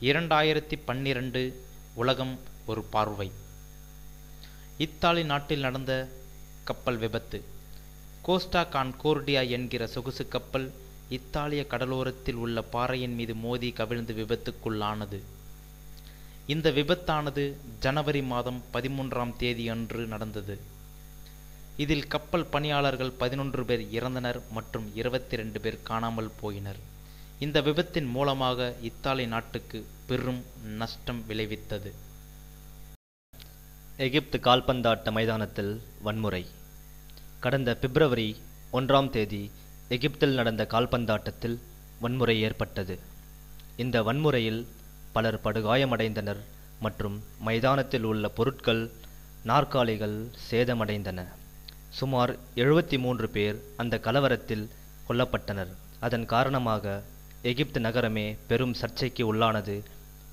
2012 உலகம் ஒரு பார்வை. இத்தாலி நாட்டில் நடந்த கப்பல் விபத்து. கோஸ்டா கான்கோர்டியா என்கிற சொகுசு கப்பல் இத்தாலிய கடலோரத்தில் உள்ள பாறையின் மீது மோதி கவிழ்ந்து விபத்துக்குள்ளானது. இந்த விபத்தானது ஜனவரி மாதம் 13ஆம் தேதி அன்று நடந்தது. இதில் கப்பல் பணியாளர்கள் 11 பேர் இறந்தனர் மற்றும் 22 பேர் காணாமல் போயினர். இந்த விபத்தின் மூலமாக இத்தாலி நாட்டுக்கு பெரும் நஷ்டம் விளைவித்தது. எகிப்து கால்பந்தாட்ட மைதானத்தில் வன்முறை. கடந்த பிப்ரவரி 1ஆம் தேதி எகிப்தில் நடந்த கால்பந்தாட்டத்தில் வன்முறை ஏற்பட்டது. இந்த வன்முறையில் பலர் படுகாயமடைந்தனர் மற்றும் மைதானத்தில் உள்ள பொருட்கள், நாற்காலிகள் சேதமடைந்தன. சுமார் 73 பேர் அந்த கலவரத்தில் கொல்லப்பட்டனர். அதன் காரணமாக எகிப்து நகரமே பெரும் சர்ச்சைக்கு உள்ளானது.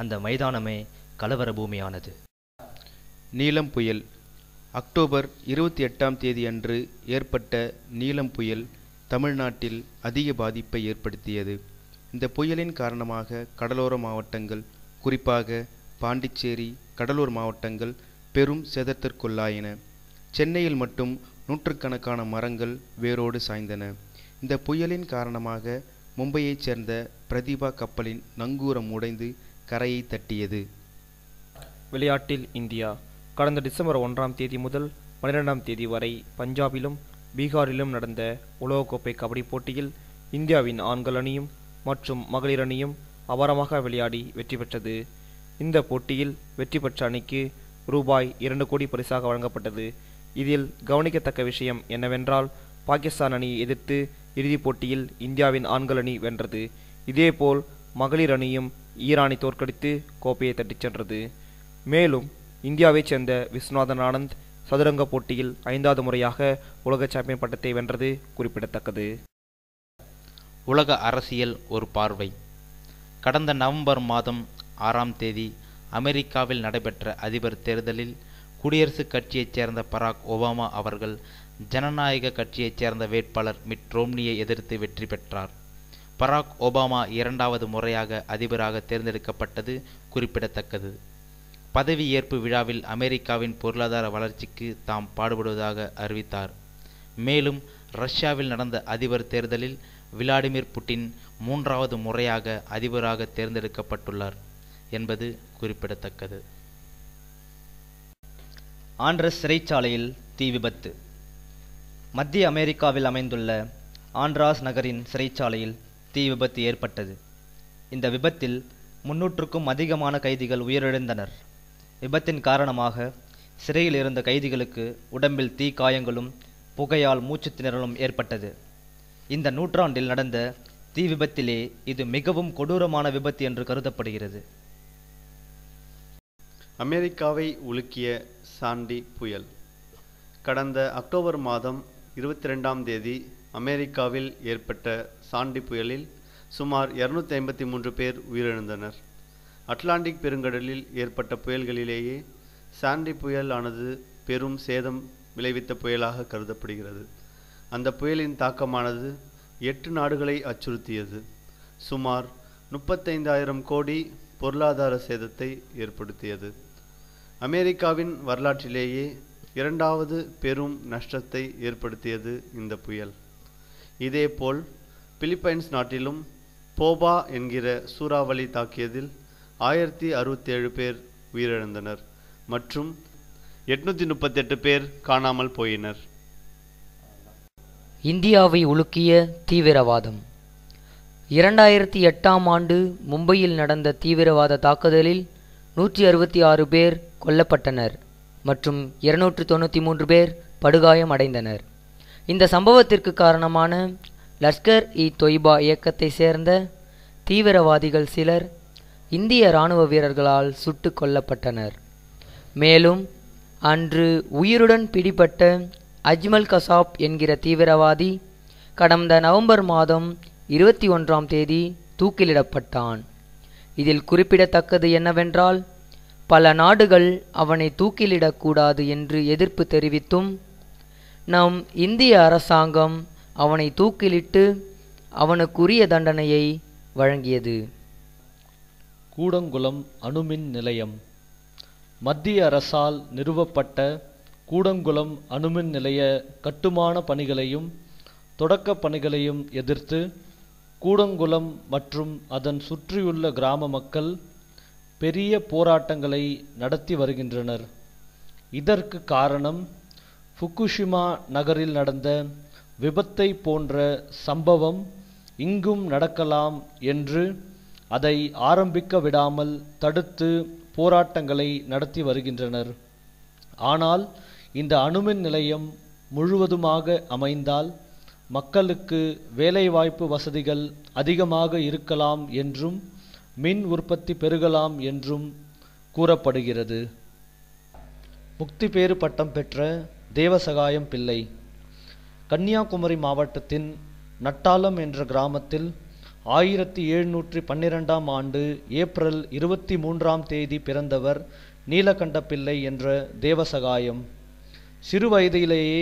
அந்த மைதானமே கலவர பூமியானது. நீலம் புயல். அக்டோபர் 28ஆம் தேதி அன்று ஏற்பட்ட நீலம் புயல் தமிழ்நாட்டில் அதிக பாதிப்பை ஏற்படுத்தியது. இந்த புயலின் காரணமாக கடலோர மாவட்டங்கள், குறிப்பாக பாண்டிச்சேரி, கடலூர் மாவட்டங்கள் பெரும் சேதத்திற்குள்ளாயின. சென்னையில் மட்டும் நூற்றுக்கணக்கான மரங்கள் வேரோடு சாய்ந்தன. இந்த புயலின் காரணமாக மும்பையைச் சேர்ந்த பிரதிபா கப்பலின் நங்கூரம் உடைந்து கரையை தட்டியது. விளையாட்டில் இந்தியா கடந்த டிசம்பர் 1ஆம் தேதி முதல் 12ஆம் தேதி வரை பஞ்சாபிலும் பீகாரிலும் நடந்த உலகக்கோப்பை கபடி போட்டியில் இந்தியாவின் ஆண்கள் அணியும் மற்றும் மகளிர் அணியும் அபாரமாக விளையாடி வெற்றி பெற்றது. இந்த போட்டியில் வெற்றி பெற்ற அணிக்கு ரூபாய் 2 கோடி பரிசாக வழங்கப்பட்டது. இதில் கவனிக்கத்தக்க விஷயம் என்னவென்றால், பாகிஸ்தான் அணியை எதிர்த்து இறுதிப் போட்டியில் இந்தியாவின் ஆண்கள் அணி வென்றது. இதேபோல் மகளிர் அணியும் ஈரானை தோற்கடித்து கோப்பையை தட்டிச் சென்றது. மேலும் இந்தியாவைச் சேர்ந்த விஸ்வநாதன் ஆனந்த் சதுரங்க போட்டியில் 5வது முறையாக உலக சாம்பியன் பட்டத்தை வென்றது குறிப்பிடத்தக்கது. உலக அரசியல் ஒரு பார்வை. கடந்த நவம்பர் மாதம் 6ஆம் தேதி அமெரிக்காவில் நடைபெற்ற அதிபர் தேர்தலில் குடியரசுக் கட்சியைச் சேர்ந்த பராக் ஒபாமா அவர்கள் ஜனநாயக கட்சியைச் சேர்ந்த வேட்பாளர் மிட் ரோம்னியை எதிர்த்து வெற்றி பெற்றார். பராக் ஒபாமா 2வது முறையாக அதிபராக தேர்ந்தெடுக்கப்பட்டது குறிப்பிடத்தக்கது. பதவியேற்பு விழாவில் அமெரிக்காவின் பொருளாதார வளர்ச்சிக்கு தாம் பாடுபடுவதாக அறிவித்தார். மேலும் ரஷ்யாவில் நடந்த அதிபர் தேர்தலில் விளாடிமிர் புட்டின் 3வது முறையாக அதிபராக தேர்ந்தெடுக்கப்பட்டுள்ளார் என்பது குறிப்பிடத்தக்கது. ஆண்ட்ரஸ் சிறைச்சாலையில் தீ விபத்து. மத்திய அமெரிக்காவில் அமைந்துள்ள ஆண்ட்ராஸ் நகரின் சிறைச்சாலையில் தீ விபத்து ஏற்பட்டது. இந்த விபத்தில் 300க்கும் அதிகமான கைதிகள் உயிரிழந்தனர். விபத்தின் காரணமாக சிறையில் இருந்த கைதிகளுக்கு உடம்பில் தீ காயங்களும் புகையால் மூச்சு திணறலும் ஏற்பட்டது. இந்த நூற்றாண்டில் நடந்த தீ விபத்திலே இது மிகவும் கொடூரமான விபத்து என்று கருதப்படுகிறது. அமெரிக்காவை உலுக்கிய சாண்டி புயல். கடந்த அக்டோபர் மாதம் 22ஆம் தேதி அமெரிக்காவில் ஏற்பட்ட சாண்டி புயலில் சுமார் 253 பேர் உயிரிழந்தனர். அட்லாண்டிக் பெருங்கடலில் ஏற்பட்ட புயல்களிலேயே சாண்டி புயல் ஆனது பெரும் சேதம் விளைவித்த புயலாக கருதப்படுகிறது. அந்த புயலின் தாக்கமானது 8 நாடுகளை அச்சுறுத்தியது. சுமார் 35,000 கோடி பொருளாதார சேதத்தை ஏற்படுத்தியது. அமெரிக்காவின் வரலாற்றிலேயே 2வது பெரும் நஷ்டத்தை ஏற்படுத்தியது இந்த புயல். இதேபோல் பிலிப்பைன்ஸ் நாட்டிலும் போபா என்கிற சூறாவளி தாக்கியதில் 1067 பேர் உயிரிழந்தனர் மற்றும் 838 பேர் காணாமல் போயினர். இந்தியாவை உலுக்கிய தீவிரவாதம். 2008ஆம் ஆண்டு மும்பையில் நடந்த தீவிரவாத தாக்குதலில் 166 பேர் கொல்லப்பட்டனர் மற்றும் 293 பேர் படுகாயம் அடைந்தனர். இந்த சம்பவத்திற்கு காரணமான லஷ்கர்-இ-தொய்பா இயக்கத்தை சேர்ந்த தீவிரவாதிகள் சிலர் இந்திய இராணுவ வீரர்களால் சுட்டு கொல்லப்பட்டனர். மேலும் அன்று உயிருடன் பிடிபட்ட அஜ்மல் கசாப் என்கிற தீவிரவாதி கடந்த நவம்பர் மாதம் 21ஆம் தேதி தூக்கிலிடப்பட்டான். இதில் குறிப்பிடத்தக்கது என்னவென்றால், பல நாடுகள் அவனை தூக்கிலிடக்கூடாது என்று எதிர்ப்பு தெரிவித்தும் நம் இந்திய அரசாங்கம் அவனை தூக்கிலிட்டு அவனுக்குரிய தண்டனையை வழங்கியது. கூடங்குளம் அணுமின் நிலையம். மத்திய அரசால் நிறுவப்பட்ட கூடங்குளம் அணுமின் நிலைய கட்டுமான பணிகளையும் தொடக்க பணிகளையும் எதிர்த்து கூடங்குளம் மற்றும் அதன் சுற்றியுள்ள கிராம மக்கள் பெரிய போராட்டங்களை நடத்தி வருகின்றனர். இதற்கு காரணம் ஃபுகுஷிமா நகரில் நடந்த விபத்தை போன்ற சம்பவம் இங்கும் நடக்கலாம் என்று அதை ஆரம்பிக்க விடாமல் தடுத்து போராட்டங்களை நடத்தி வருகின்றனர். ஆனால் இந்த அணுமின் நிலையம் முழுவதுமாக அமைந்தால் மக்களுக்கு வேலைவாய்ப்பு வசதிகள் அதிகமாக இருக்கலாம் என்றும் மின் உற்பத்தி பெருகலாம் என்றும் கூறப்படுகிறது. முக்திபேறு பட்டம் பெற்ற தேவசகாயம் பிள்ளை கன்னியாகுமரி மாவட்டத்தின் நட்டாலம் என்ற கிராமத்தில் 1712ஆம் ஆண்டு ஏப்ரல் 23ஆம் தேதி பிறந்தவர் நீலகண்ட பிள்ளை என்ற தேவசகாயம். சிறு வயதிலேயே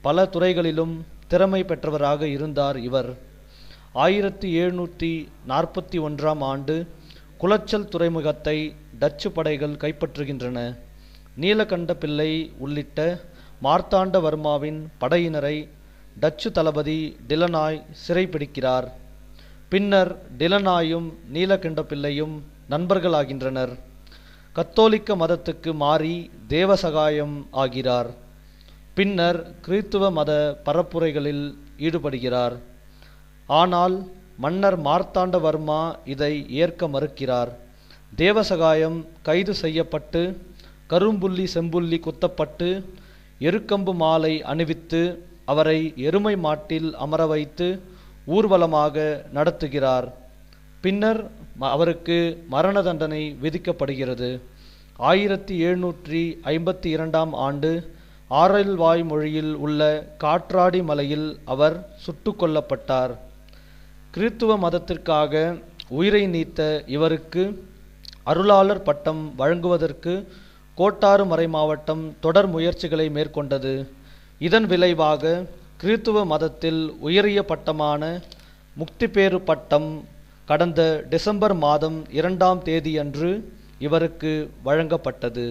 பல துறைகளிலும் திறமை பெற்றவராக இருந்தார் இவர். 1741ஆம் ஆண்டு குளச்சல் துறைமுகத்தை டச்சு படைகள் கைப்பற்றுகின்றன. நீலகண்ட பிள்ளை உள்ளிட்ட மார்த்தாண்டவர்மாவின் படையினரை டச்சு தளபதி டிலனாய் சிறைப்பிடிக்கிறார். பின்னர் டிலனாயும் நீலகண்ட பிள்ளையும் நண்பர்களாகின்றனர். கத்தோலிக்க மதத்துக்கு மாறி தேவசகாயம் ஆகிறார். பின்னர் கிறித்துவ மத பரப்புரைகளில் ஈடுபடுகிறார். ஆனால் மன்னர் மார்த்தாண்டவர்மா இதை ஏற்க மறுக்கிறார். தேவசகாயம் கைது செய்யப்பட்டு கரும்புள்ளி செம்புள்ளி குத்தப்பட்டு எருக்கம்பு மாலை அணிவித்து அவரை எருமை மாட்டில் அமர வைத்து ஊர்வலமாக நடத்துகிறார். பின்னர் அவருக்கு மரண தண்டனை விதிக்கப்படுகிறது. 1752ஆம் ஆண்டு ஆரல்வாய் மொழியில் உள்ள காற்றாடி மலையில் அவர் சுட்டு கொல்லப்பட்டார். கிறித்துவ மதத்திற்காக உயிரை நீத்த இவருக்கு அருளாளர் பட்டம் வழங்குவதற்கு கோட்டாறு மறைமாவட்டம் தொடர் முயற்சிகளை மேற்கொண்டது. இதன் விளைவாக கிறித்துவ மதத்தில் உயரிய பட்டமான முக்திபேறு பட்டம் கடந்த டிசம்பர் மாதம் 2ஆம் தேதியன்று இவருக்கு வழங்கப்பட்டது.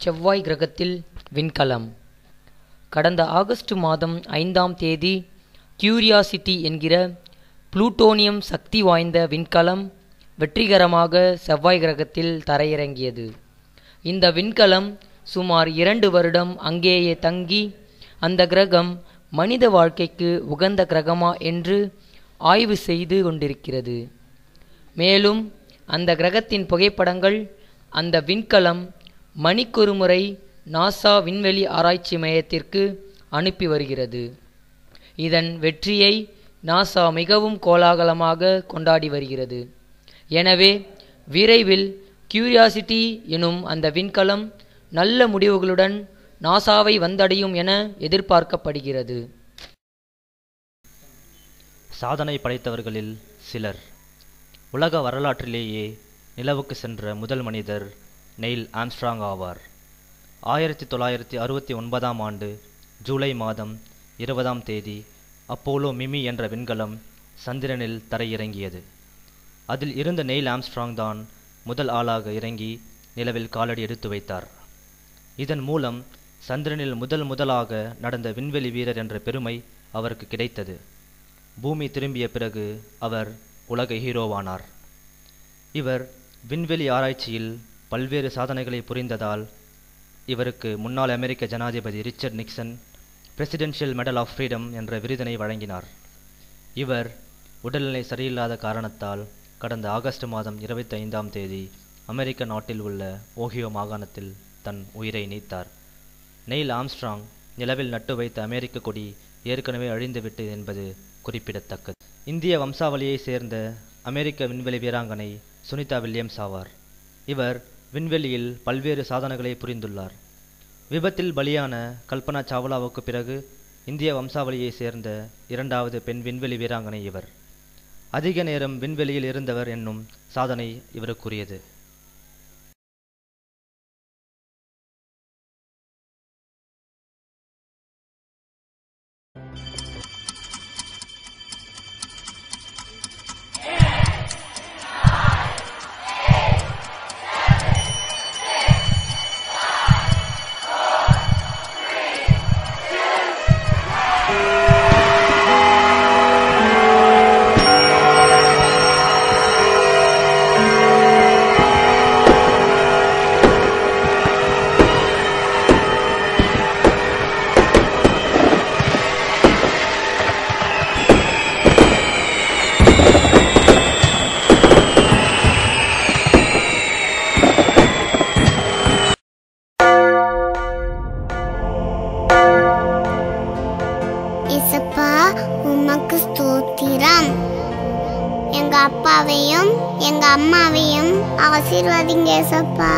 செவ்வாய் கிரகத்தில் விண்கலம். கடந்த ஆகஸ்ட் மாதம் 5ஆம் தேதி கியூரியாசிட்டி என்கிற புளூட்டோனியம் சக்தி வாய்ந்த விண்கலம் வெற்றிகரமாக செவ்வாய் கிரகத்தில் தரையிறங்கியது. இந்த விண்கலம் சுமார் 2 வருடம் அங்கேயே தங்கி அந்த கிரகம் மனித வாழ்க்கைக்கு உகந்த கிரகமா என்று ஆய்வு செய்து கொண்டிருக்கிறது. மேலும் அந்த கிரகத்தின் புகைப்படங்கள் அந்த விண்கலம் மணிக்கொரு முறை நாசா விண்வெளி ஆராய்ச்சி மையத்திற்கு அனுப்பி வருகிறது. இதன் வெற்றியை நாசா மிகவும் கோலாகலமாக கொண்டாடி வருகிறது. எனவே விரைவில் கியூரியாசிட்டி எனும் அந்த விண்கலம் நல்ல முடிவுகளுடன் நாசாவை வந்தடையும் என எதிர்பார்க்கப்படுகிறது. சாதனை படைத்தவர்களில் சிலர். உலக வரலாற்றிலேயே நிலவுக்கு சென்ற முதல் மனிதர் நெயில் ஆம்ஸ்ட்ராங் ஆவார். 1969ஆம் ஆண்டு ஜூலை மாதம் 20ஆம் தேதி அப்போலோ மிமி என்ற விண்கலம் சந்திரனில் தரையிறங்கியது. அதில் இருந்த நெயில் ஆம்ஸ்ட்ராங் தான் முதல் ஆளாக இறங்கி நிலவில் காலடி எடுத்து வைத்தார். இதன் மூலம் சந்திரனில் முதலாக நடந்த விண்வெளி வீரர் என்ற பெருமை அவருக்கு கிடைத்தது. பூமி திரும்பிய பிறகு அவர் உலக ஹீரோவானார். இவர் விண்வெளி ஆராய்ச்சியில் பல்வேறு சாதனைகளை புரிந்ததால் இவருக்கு முன்னாள் அமெரிக்க ஜனாதிபதி Richard Nixon presidential medal of freedom என்ற விருதினை வழங்கினார். இவர் உடல்நிலை சரியில்லாத காரணத்தால் கடந்த ஆகஸ்ட் மாதம் 25ஆம் தேதி அமெரிக்க நாட்டில் உள்ள ஓஹியோ மாகாணத்தில் தன் உயிரை நீத்தார். நெயில் ஆம்ஸ்ட்ராங் நிலவில் நட்டு வைத்த அமெரிக்க கொடி ஏற்கனவே அழிந்துவிட்டது என்பது குறிப்பிடத்தக்கது. இந்திய வம்சாவளியை சேர்ந்த அமெரிக்க விண்வெளி வீராங்கனை சுனிதா வில்லியம்ஸ் ஆவார். இவர் விண்வெளியில் பல்வேறு சாதனைகளை புரிந்துள்ளார். விபத்தில் பலியான கல்பனா சாவ்லாவுக்கு பிறகு இந்திய வம்சாவளியை சேர்ந்த 2வது பெண் விண்வெளி வீராங்கனை இவர். அதிக நேரம் விண்வெளியில் இருந்தவர் என்னும் சாதனை இவருக்குரியது. எங்க அம்மாவையும் ஆசீர்வாதிங்க ஏசப்பா.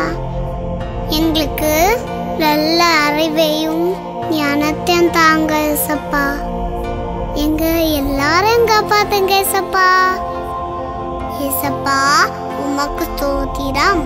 எங்களுக்கு நல்ல அறிவையும் ஞானத்தையும் தாங்க ஏசப்பா. எங்க எல்லாரும் காப்பாத்துங்க ஏசப்பா. ஏசப்பா உமக்கு ஸ்தோத்திரம்.